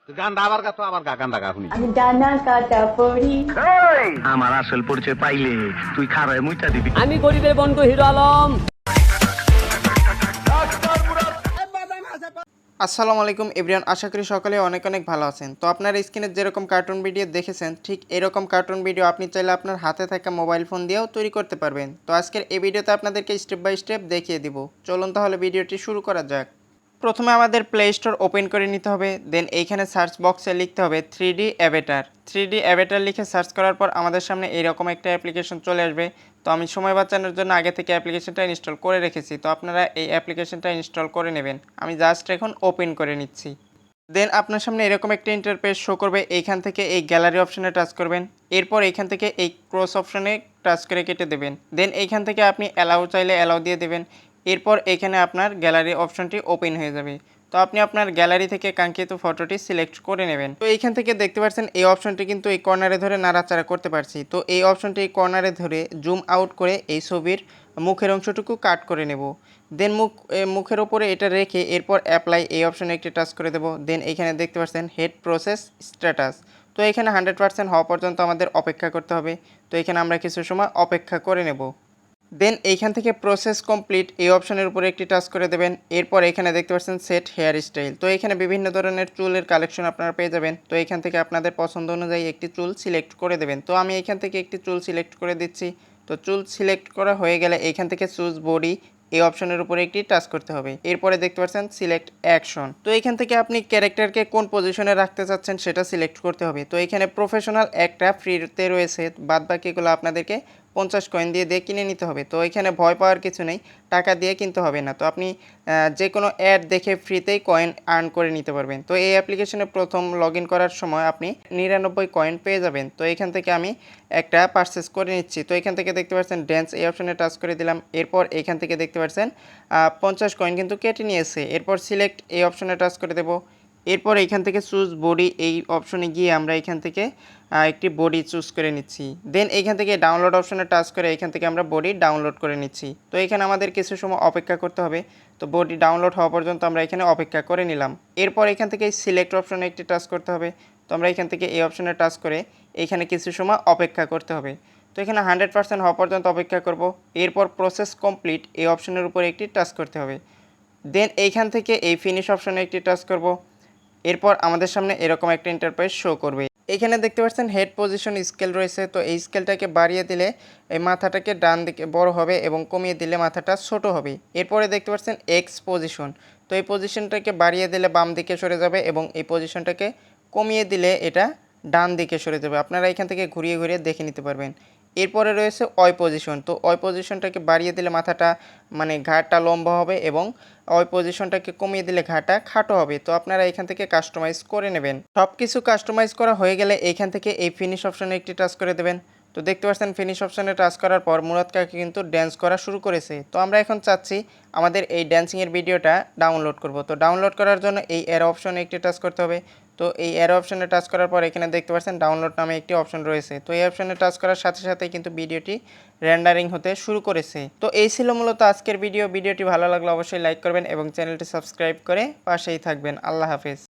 গানটা আবার গা তো আবার গা গানটা গা শুনি আমি ডানা কাটা পড়ি। আমার আসল পরিচয় পাইলে তুই খারায় মুইটা দিবি। আমি গরিবের বন্ধু হিরো আলম। আসসালামু আলাইকুম এভরিওয়ান, আশা করি সকলে অনেক অনেক ভালো আছেন। তো আপনারা স্ক্রিনে যেরকম কার্টুন ভিডিও দেখেছেন ঠিক এরকম কার্টুন ভিডিও আপনি চাইলে আপনার হাতে থাকা মোবাইল ফোন দিয়েও তৈরি করতে পারবেন। তো আজকের এই ভিডিওতে আপনাদেরকে স্টেপ বাই স্টেপ দেখিয়ে দিব। চলুন তাহলে ভিডিওটি শুরু করা যাক। প্রথমে আমাদের প্লে স্টোর ওপেন করে নিতে হবে। দেন এইখানে সার্চ বক্সে লিখতে হবে 3D অ্যাভেটার। 3D অ্যাভেটার লিখে সার্চ করার পর আমাদের সামনে এইরকম একটা অ্যাপ্লিকেশন চলে আসবে। তো আমি সময় বাঁচানোর জন্য আগে থেকে অ্যাপ্লিকেশনটা ইনস্টল করে রেখেছি, তো আপনারা এই অ্যাপ্লিকেশনটা ইনস্টল করে নেবেন। আমি জাস্ট এখন ওপেন করে নিচ্ছি। দেন আপনার সামনে এরকম একটা ইন্টারফেস শো করবে। এইখান থেকে এই গ্যালারি অপশনে টাচ করবেন। এরপর এইখান থেকে এই ক্রস অপশনে টাচ করে কেটে দেবেন। দেন এইখান থেকে আপনি অ্যালাউ চাইলে অ্যালাউ দিয়ে দেবেন। এরপর এখানে আপনার গ্যালারি অপশনটি ওপেন হয়ে যাবে। তো আপনি আপনার গ্যালারি থেকে কাঙ্ক্ষিত ফটোটি সিলেক্ট করে নেবেন। তো এইখান থেকে দেখতে পাচ্ছেন এই অপশনটি কিন্তু এই কর্নারে ধরে নাড়াচাড়া করতে পারছি। তো এই অপশনটি এই কর্নারে ধরে জুম আউট করে এই ছবির মুখের অংশটুকু কাট করে নেব। দেন মুখের ওপরে এটা রেখে এরপর অ্যাপ্লাই এই অপশনে একটি টাচ করে দেব। দেন এইখানে দেখতে পাচ্ছেন হেড প্রসেস স্ট্যাটাস। তো এখানে 100% হওয়া পর্যন্ত আমাদের অপেক্ষা করতে হবে। তো এখানে আমরা কিছু সময় অপেক্ষা করে নেব। দেন এইখান থেকে প্রসেস কমপ্লিট এই অপশনের উপরে একটি টাচ করে দেবেন। এরপর এখানে দেখতে পাচ্ছেন সেট হেয়ার স্টাইল। তো এখানে বিভিন্ন ধরনের চুলের কালেকশন আপনারা পেয়ে যাবেন। তো এখান থেকে আপনাদের পছন্দ অনুযায়ী একটি চুল সিলেক্ট করে দেবেন। তো আমি এখান থেকে একটি চুল সিলেক্ট করে দিচ্ছি। তো চুল সিলেক্ট করা হয়ে গেলে এইখান থেকে চুজ বডি এই অপশনের উপরে একটি টাচ করতে হবে। এরপরে দেখতে পাচ্ছেন সিলেক্ট অ্যাকশন। তো এখান থেকে আপনি ক্যারেক্টারকে কোন পজিশনে রাখতে চাচ্ছেন সেটা সিলেক্ট করতে হবে। তো এখানে প্রফেশনাল একটা ফ্রিতে রয়েছে, বাদ বাকিগুলো আপনাদেরকে 50 কয়েন দিয়ে কিনে নিতে হবে। তো এখানে ভয় পাওয়ার কিছু নেই, টাকা দিয়ে কিনতে হবে না। তো আপনি যে কোনো অ্যাড দেখে ফ্রিতেই কয়েন আর্ন করে নিতে পারবেন। তো এই অ্যাপ্লিকেশনে প্রথম লগ ইন করার সময় আপনি 99 কয়েন পেয়ে যাবেন। তো এখান থেকে আমি একটা পারচেস করে নিচ্ছি। তো এখান থেকে দেখতে পাচ্ছেন ড্যান্স এই অপশনে টাচ করে দিলাম। এরপর এখান থেকে দেখতে পাচ্ছেন 50 কয়েন কিন্তু কেটে নিয়েছে। এরপর সিলেক্ট এই অপশনে টাচ করে দেব। এরপর এইখান থেকে চুজ বডি এই অপশনে গিয়ে আমরা এখান থেকে একটি বডি চুজ করে নিচ্ছি। দেন এইখান থেকে ডাউনলোড অপশনে টাচ করে এখান থেকে আমরা বডি ডাউনলোড করে নিচ্ছি। তো এখানে আমাদের কিছু সময় অপেক্ষা করতে হবে। তো বডি ডাউনলোড হওয়া পর্যন্ত আমরা এখানে অপেক্ষা করে নিলাম। এরপর এখান থেকে সিলেক্ট অপশনে একটি টাচ করতে হবে। তো আমরা এখান থেকে এই অপশনে টাচ করে এখানে কিছু সময় অপেক্ষা করতে হবে। তো এখানে 100% হওয়া পর্যন্ত অপেক্ষা করব। এরপর প্রসেস কমপ্লিট এই অপশনের উপরে একটি টাচ করতে হবে। দেন এইখান থেকে এই ফিনিশ অপশনে একটি টাচ করব। এরপর আমাদের সামনে এরকম একটা ইন্টারফেস শো করবে। এখানে দেখতে পাচ্ছেন হেড পজিশন স্কেল রয়েছে। তো এই স্কেলটাকে বাড়িয়ে দিলে এই মাথাটাকে ডান দিকে বড় হবে এবং কমিয়ে দিলে মাথাটা ছোট হবে। এরপরে দেখতে পাচ্ছেন এক্স পজিশন। তো এই পজিশনটাকে বাড়িয়ে দিলে বাম দিকে সরে যাবে এবং এই পজিশনটাকে কমিয়ে দিলে এটা ডান দিকে সরে যাবে। আপনারা এখান থেকে ঘুরিয়ে ঘুরিয়ে দেখে নিতে পারবেন। এরপরে রয়েছে ওয়াই পজিশন। তো ওয়াই পজিশনটাকে বাড়িয়ে দিলে মাথাটা মানে ঘাড়টা লম্বা হবে এবং ওই পজিশনটাকে কমিয়ে দিলে ঘাটা খাটো হবে। তো আপনারা এখান থেকে কাস্টমাইজ করে নেবেন। সব কিছু কাস্টমাইজ করা হয়ে গেলে এইখান থেকে এই ফিনিশ অপশনে একটি টাচ করে দেবেন। তো দেখতে পাচ্ছেন ফিনিশ অপশনে টাচ করার পর মুরাদ কাকি কিন্তু ড্যান্স করা শুরু করেছে। তো আমরা এখন চাচ্ছি আমাদের এই ড্যান্সিংয়ের ভিডিওটা ডাউনলোড করব। তো ডাউনলোড করার জন্য এই অ্যারো অপশনে একটি টাচ করতে হবে। তো এই অ্যারো অপশনে টাচ করার পর এখানে দেখতে পাচ্ছেন ডাউনলোড নামে একটি অপশন রয়েছে। তো এই অপশনে টাচ করার সাথে সাথে কিন্তু ভিডিওটি রেন্ডারিং হতে শুরু করেছে। তো এই ছিল মূলত আজকের ভিডিওটি ভালো লাগলে অবশ্যই লাইক করবেন এবং চ্যানেলটি সাবস্ক্রাইব করে পাশেই থাকবেন। আল্লাহ হাফেজ।